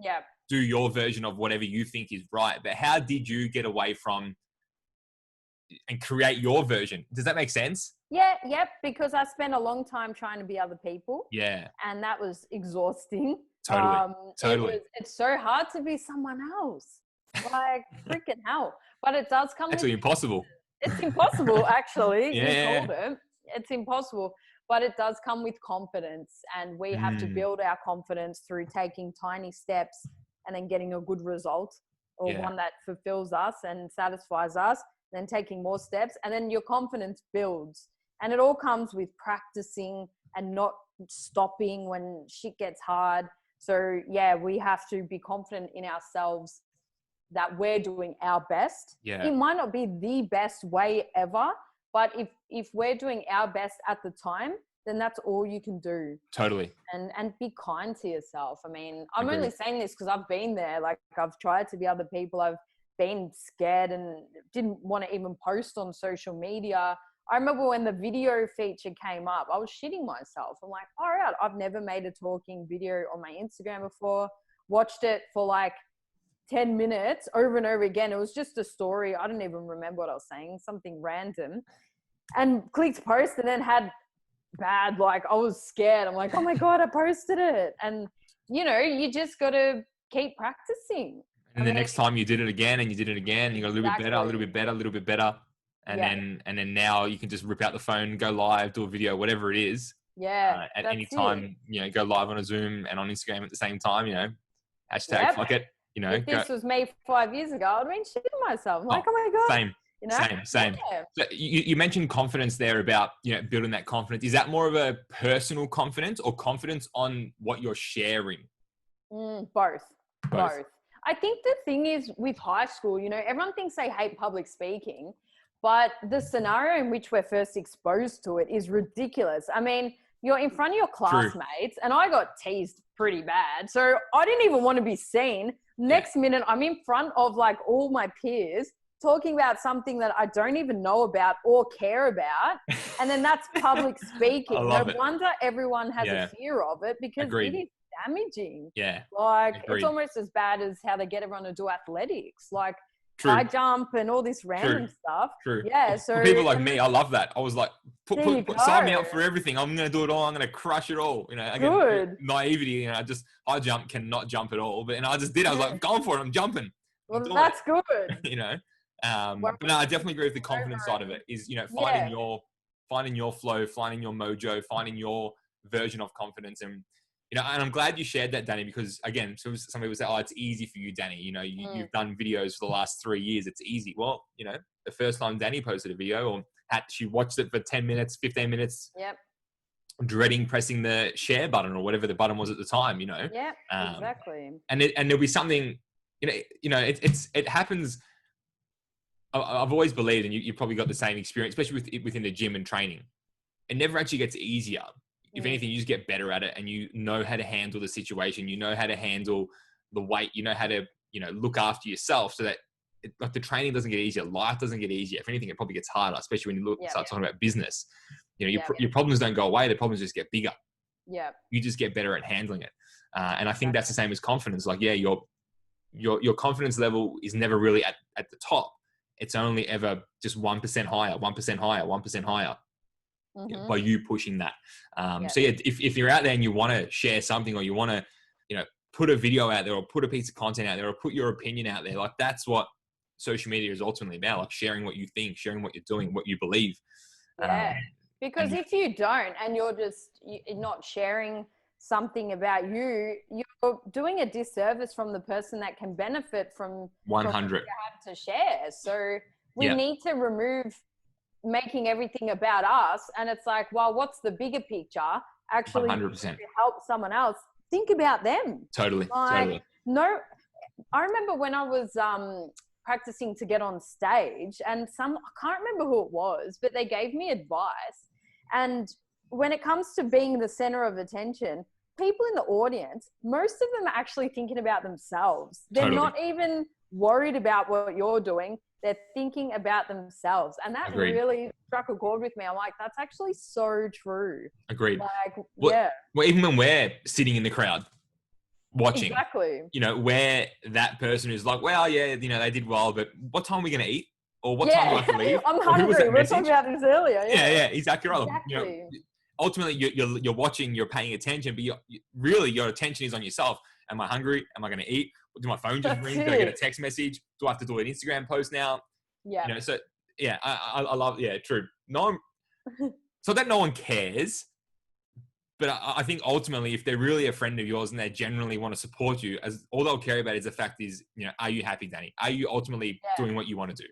Speaker 1: do your version of whatever you think is right. But how did you get away from and create your version? Does that make sense?
Speaker 2: Because I spent a long time trying to be other people. And that was exhausting.
Speaker 1: Totally.
Speaker 2: It's so hard to be someone else. Like, freaking hell. But it does come
Speaker 1: actually impossible.
Speaker 2: It's impossible, actually. You called it. It's impossible. But it does come with confidence. And we have to build our confidence through taking tiny steps and then getting a good result, or one that fulfills us and satisfies us, then taking more steps. And then your confidence builds. And it all comes with practicing and not stopping when shit gets hard. So we have to be confident in ourselves that we're doing our best. It might not be the best way ever, but if we're doing our best at the time, then that's all you can do.
Speaker 1: Totally.
Speaker 2: And be kind to yourself. I mean, I'm only saying this because I've been there. Like, I've tried to be other people. I've been scared and didn't want to even post on social media. I remember when the video feature came up, I was shitting myself. I'm like, all right, I've never made a talking video on my Instagram before. Watched it for like 10 minutes over and over again. It was just a story. I don't even remember what I was saying, something random. And clicked post and then had bad, like, I was scared. I'm like, oh my God, I posted it. And, you just got to keep practicing.
Speaker 1: And the next time you did it again and you did it again, and you got a little bit better, a little bit better, a little bit better. And then now you can just rip out the phone, go live, do a video, whatever it is. At any time, go live on a Zoom and on Instagram at the same time, hashtag fuck it.
Speaker 2: If this was me 5 years ago, I'd been shitting myself. I'm like, oh my God.
Speaker 1: Same. So you mentioned confidence there about, building that confidence. Is that more of a personal confidence or confidence on what you're sharing?
Speaker 2: Both. I think the thing is with high school, everyone thinks they hate public speaking, but the scenario in which we're first exposed to it is ridiculous. I mean, you're in front of your classmates, and I got teased pretty bad. So I didn't even want to be seen. Next minute, I'm in front of like all my peers talking about something that I don't even know about or care about. And then that's public speaking. No wonder everyone has a fear of it, because it is damaging. Like, it's almost as bad as how they get everyone to do athletics. Like, high jump and all this random stuff. So
Speaker 1: for people like me, I love that. I was like, sign me up for everything. I'm going to do it all. I'm going to crush it all. Again, naivety. Just high jump, cannot jump at all. But I just did. I was like, going for it. I'm jumping.
Speaker 2: Well, that's good.
Speaker 1: But no, I definitely agree with the confidence side of it. Is finding your flow, finding your mojo, finding your version of confidence. And and I'm glad you shared that, Dani, because again, some people say, oh, it's easy for you, Dani. You've done videos for the last 3 years. It's easy. Well, the first time Dani posted a video, or she watched it for 10 minutes, 15 minutes, dreading pressing the share button or whatever the button was at the time,
Speaker 2: exactly.
Speaker 1: And there'll be something, it happens. I've always believed, and you probably got the same experience, especially within the gym and training. It never actually gets easier. If anything, you just get better at it, and you know how to handle the situation. You know how to handle the weight. You know how to, look after yourself, so that the training doesn't get easier. Life doesn't get easier. If anything, it probably gets harder, especially when you start talking about business. Your problems don't go away. The problems just get bigger. You just get better at handling it. And I think that's the same as confidence. Like, your confidence level is never really at the top. It's only ever just 1% higher, 1% higher, 1% higher. By you pushing that. So if you're out there and you want to share something, or you want to, put a video out there, or put a piece of content out there, or put your opinion out there, like, that's what social media is ultimately about. Like, sharing what you think, sharing what you're doing, what you believe.
Speaker 2: Because if you don't, and you're not sharing something about you, you're doing a disservice from the person that can benefit from
Speaker 1: 100
Speaker 2: what you have to share. So we need to remove making everything about us. And it's like, well, what's the bigger picture? Actually,
Speaker 1: 100%.
Speaker 2: to help someone else, think about them.
Speaker 1: Totally.
Speaker 2: No, I remember when I was practicing to get on stage, and I can't remember who it was, but they gave me advice. And when it comes to being the center of attention, people in the audience, most of them are actually thinking about themselves. They're not even worried about what you're doing. They're thinking about themselves. And that really struck a chord with me. I'm like, that's actually so true.
Speaker 1: Agreed.
Speaker 2: Like,
Speaker 1: well, even when we're sitting in the crowd watching,
Speaker 2: exactly.
Speaker 1: Where that person is like, well, yeah, they did well, but what time are we going to eat? Or what time do I have to leave?
Speaker 2: I'm hungry. We were talking about this earlier.
Speaker 1: Yeah, exactly right. Exactly. Ultimately, you're watching, you're paying attention, but really your attention is on yourself. Am I hungry? Am I going to eat? Do my phone just ring? Do I get a text message? Do I have to do an Instagram post now?
Speaker 2: Yeah.
Speaker 1: So yeah, I love, true. So that no one cares, but I think ultimately, if they're really a friend of yours and they generally want to support you, as all they'll care about is the fact is, are you happy, Dani? Are you ultimately doing what you want to do?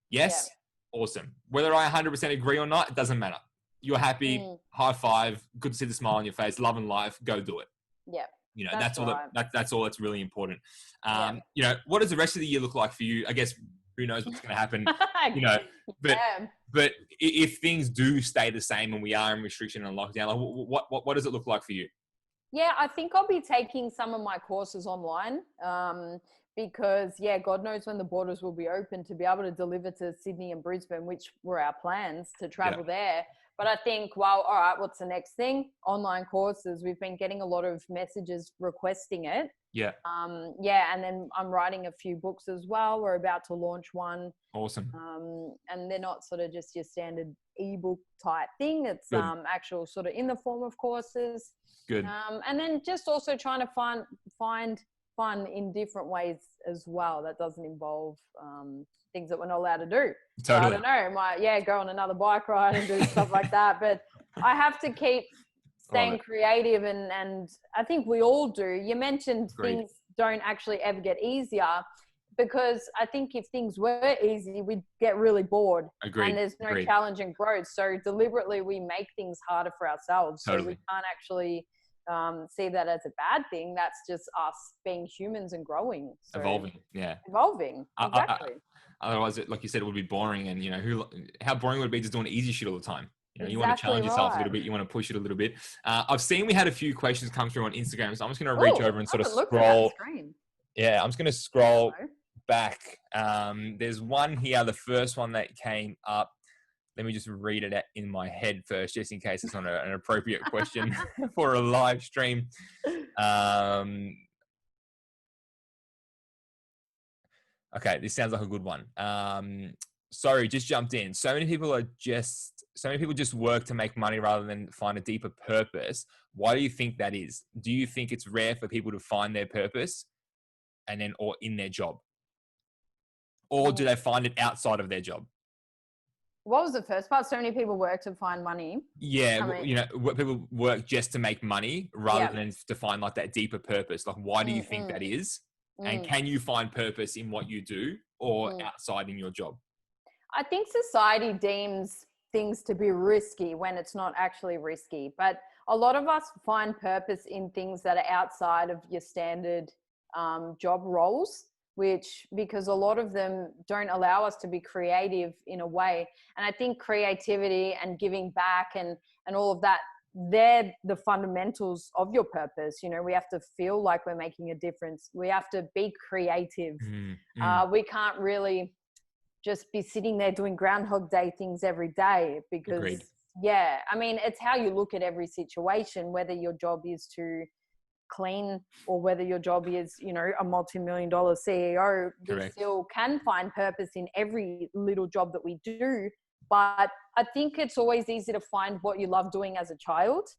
Speaker 1: Yes. Awesome. Whether I 100% agree or not, it doesn't matter. You're happy, high five, good to see the smile on your face, loving life, go do it.
Speaker 2: Yeah.
Speaker 1: That's all that's all that's really important. What does the rest of the year look like for you? I guess who knows what's going to happen, but if things do stay the same and we are in restriction and lockdown, like what does it look like for you?
Speaker 2: Yeah, I think I'll be taking some of my courses online. Because God knows when the borders will be open to be able to deliver to Sydney and Brisbane, which were our plans to travel there. But I think, well, all right, what's the next thing? Online courses. We've been getting a lot of messages requesting it.
Speaker 1: Yeah.
Speaker 2: And then I'm writing a few books as well. We're about to launch one.
Speaker 1: Awesome.
Speaker 2: And they're not sort of just your standard ebook type thing. It's actual sort of in the form of courses.
Speaker 1: Good.
Speaker 2: And then just also trying to find fun in different ways as well. That doesn't involve things that we're not allowed to do.
Speaker 1: Totally.
Speaker 2: So I don't know. Might go on another bike ride and do stuff like that. But I have to keep staying creative, and I think we all do. You mentioned things don't actually ever get easier, because I think if things were easy, we'd get really bored.
Speaker 1: Agreed.
Speaker 2: And there's no challenge and growth. So deliberately we make things harder for ourselves.
Speaker 1: Totally.
Speaker 2: So we can't actually see that as a bad thing. That's just us being humans and growing. So
Speaker 1: evolving. Yeah.
Speaker 2: Evolving. Exactly.
Speaker 1: Otherwise, like you said, it would be boring. And, how boring would it be just doing easy shit all the time? You want to challenge yourself a little bit. You want to push it a little bit. I've seen we had a few questions come through on Instagram. So I'm just going to reach over and sort of scroll. Yeah, I'm just going to scroll back. There's one here. The first one that came up. Let me just read it in my head first, just in case it's not an appropriate question for a live stream. Okay, this sounds like a good one. Sorry, just jumped in. So many people just work to make money rather than find a deeper purpose. Why do you think that is? Do you think it's rare for people to find their purpose or in their job? Or do they find it outside of their job?
Speaker 2: What was the first part? So many people work to find money.
Speaker 1: Yeah, people work just to make money rather than to find like that deeper purpose. Like, why do you think that is? And can you find purpose in what you do or outside in your job?
Speaker 2: I think society deems things to be risky when it's not actually risky. But a lot of us find purpose in things that are outside of your standard job roles, because a lot of them don't allow us to be creative in a way. And I think creativity and giving back and all of that, they're the fundamentals of your purpose. We have to feel like we're making a difference. We have to be creative. We can't really just be sitting there doing Groundhog Day things every day, because
Speaker 1: Agreed.
Speaker 2: It's how you look at every situation, whether your job is to clean or whether your job is, a multi-million-dollar CEO.
Speaker 1: Correct.
Speaker 2: We still can find purpose in every little job that we do. But I think it's always easy to find what you love doing as a child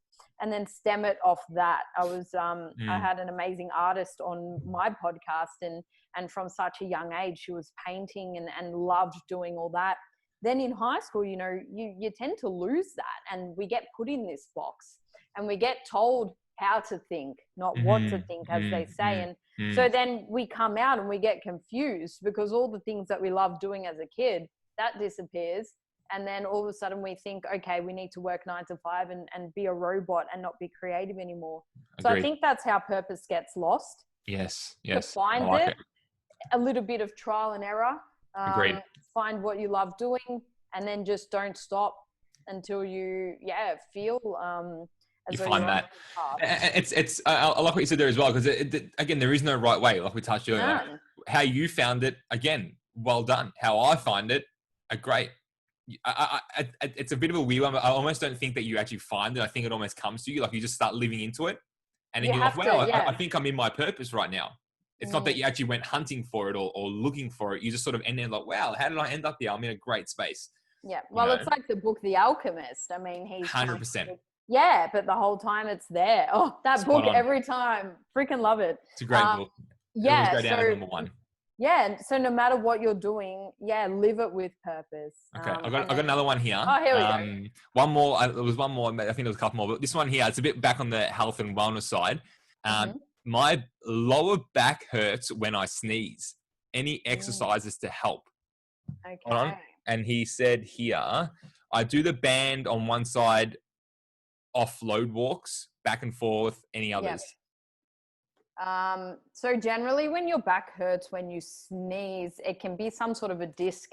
Speaker 2: and then stem it off that. I had an amazing artist on my podcast, and from such a young age, she was painting and loved doing all that. Then in high school, you tend to lose that, and we get put in this box and we get told how to think, not what to think, as they say. And so then we come out and we get confused because all the things that we love doing as a kid, that disappears. And then all of a sudden we think, okay, we need to work 9 to 5 and be a robot and not be creative anymore. So I think that's how purpose gets lost.
Speaker 1: Yes.
Speaker 2: To find it, a little bit of trial and error.
Speaker 1: Agreed.
Speaker 2: Find what you love doing, and then just don't stop until you, feel
Speaker 1: you find that. It's I like what you said there as well, because again, there is no right way. Like we touched earlier, like how you found it. Again, well done. How I find it, a great. It's a bit of a weird one, but I almost don't think that you actually find it. I think it almost comes to you, like you just start living into it, and then you're like, wow, I think I'm in my purpose right now. It's not that you actually went hunting for it or looking for it. You just sort of ended like, wow, how did I end up here? I'm in a great space.
Speaker 2: Yeah. Well, it's like the book, The Alchemist. I mean, he's
Speaker 1: 100%.
Speaker 2: Yeah, but the whole time it's there. Oh, that book every time. Freaking love it.
Speaker 1: It's a great book.
Speaker 2: Yeah.
Speaker 1: Go down to number 1.
Speaker 2: Yeah. So no matter what you're doing, live it with purpose.
Speaker 1: Okay. I got another one here.
Speaker 2: Oh, here we go.
Speaker 1: One more. There was one more. I think there was a couple more, but this one here, it's a bit back on the health and wellness side. My lower back hurts when I sneeze. Any exercises to help?
Speaker 2: Okay.
Speaker 1: Hold on. And he said here, I do the band on one side, offload walks, back and forth, any others?
Speaker 2: So generally when your back hurts when you sneeze, it can be some sort of a disc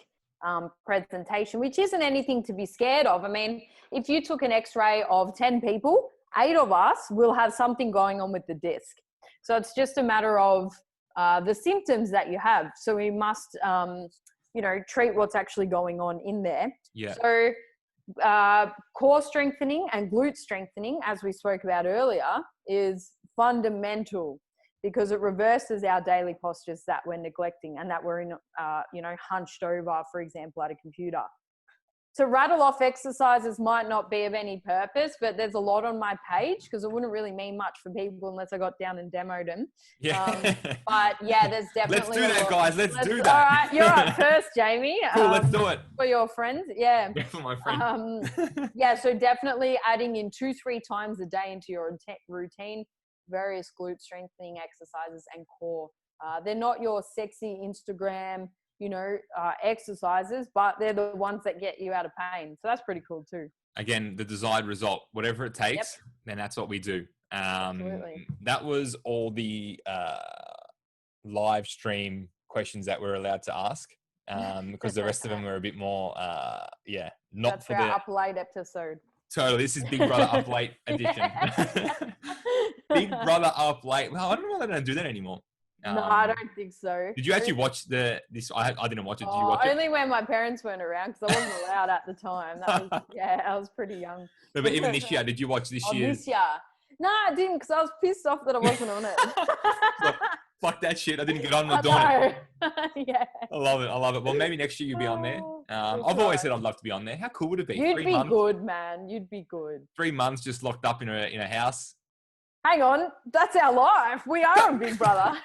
Speaker 2: presentation, which isn't anything to be scared of. I mean, if you took an x-ray of 10 people, 8 of us will have something going on with the disc. So it's just a matter of the symptoms that you have. So we must, treat what's actually going on in there.
Speaker 1: Yeah.
Speaker 2: So core strengthening and glute strengthening, as we spoke about earlier, is fundamental because it reverses our daily postures that we're neglecting and that we're in, hunched over, for example, at a computer. To rattle off exercises might not be of any purpose, but there's a lot on my page because it wouldn't really mean much for people unless I got down and demoed them.
Speaker 1: Yeah.
Speaker 2: But there's definitely.
Speaker 1: Let's do that, guys. Let's do that.
Speaker 2: All right, you're up first, Jamie.
Speaker 1: Cool, let's do it.
Speaker 2: For your friends, yeah.
Speaker 1: For my friend.
Speaker 2: So definitely adding in 2-3 times a day into your routine, various glute strengthening exercises and core. They're not your sexy Instagram, exercises, but they're the ones that get you out of pain. So that's pretty cool too.
Speaker 1: Again, the desired result, whatever it takes, then that's what we do.
Speaker 2: Absolutely.
Speaker 1: That was all the live stream questions that we're allowed to ask, because the rest of them were a bit more, not
Speaker 2: that's
Speaker 1: for
Speaker 2: our
Speaker 1: the
Speaker 2: up late episode.
Speaker 1: Totally. This is Big Brother Up Late edition. Big Brother Up Late. Well, I don't know that I don't do that anymore.
Speaker 2: No, I don't think so.
Speaker 1: Did you actually watch this? I didn't watch it. Did you watch it?
Speaker 2: Only when my parents weren't around because I wasn't allowed at the time. I was pretty young.
Speaker 1: No, but even this year, did you watch this year's?
Speaker 2: This year? No, I didn't because I was pissed off that I wasn't on it.
Speaker 1: Fuck that shit. I didn't get on. I'm doing it.
Speaker 2: Yeah.
Speaker 1: I love it. Well, maybe next year you'll be on there. I've always said I'd love to be on there. How cool would it be?
Speaker 2: You'd be good, man. You'd be good.
Speaker 1: 3 months just locked up in a house.
Speaker 2: Hang on, that's our life. We are a Big Brother.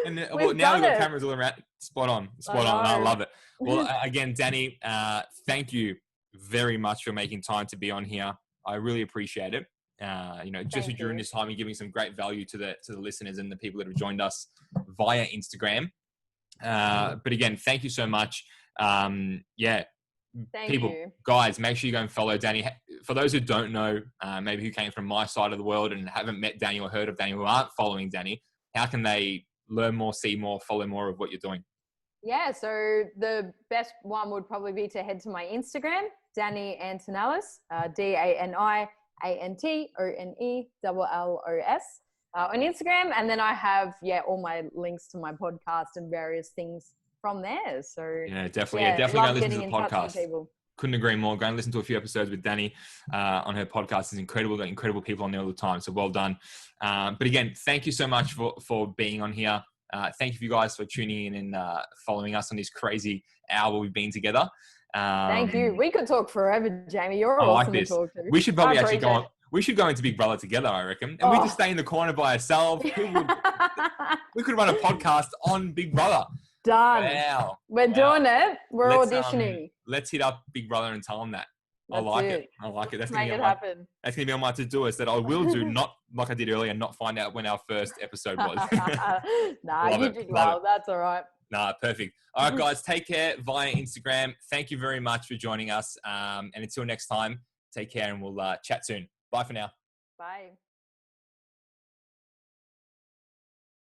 Speaker 1: And now we've got cameras all around. Spot on. I love it. Well, again, Dani, thank you very much for making time to be on here. I really appreciate it. Just during this time and giving some great value to the listeners and the people that have joined us via Instagram. But again, thank you so much.
Speaker 2: Thank you.
Speaker 1: Guys, make sure you go and follow Dani. For those who don't know, maybe who came from my side of the world and haven't met Dani or heard of Dani, who aren't following Dani, how can they learn more, see more, follow more of what you're doing?
Speaker 2: Yeah, so the best one would probably be to head to my Instagram, Dani Antonellos, DaniAntonellos on Instagram. And then I have, all my links to my podcast and various things from there. So
Speaker 1: yeah, definitely go listen to the podcast. Couldn't agree more. Go and listen to a few episodes with Dani on her podcast. It's incredible. Got incredible people on there all the time. So well done. But again, thank you so much for being on here. Thank you for you guys for tuning in and following us on this crazy hour we've been together.
Speaker 2: Thank you. We could talk forever, Jamie. You're awesome to talk to.
Speaker 1: We should probably actually go on. We should go into Big Brother together, I reckon. And we just stay in the corner by ourselves. We could run a podcast on Big Brother.
Speaker 2: Done.
Speaker 1: Wow.
Speaker 2: We're doing it. We're auditioning.
Speaker 1: Let's hit up Big Brother and tell them that. I like it. I like it. That's
Speaker 3: Make it happen.
Speaker 1: That's gonna be on my to-do list that I will do, not like I did earlier, and not find out when our first episode was.
Speaker 2: Nah, you did well. That's all right.
Speaker 1: Nah, perfect. All right, guys, take care via Instagram. Thank you very much for joining us. And until next time, take care, and we'll chat soon. Bye for now.
Speaker 2: Bye.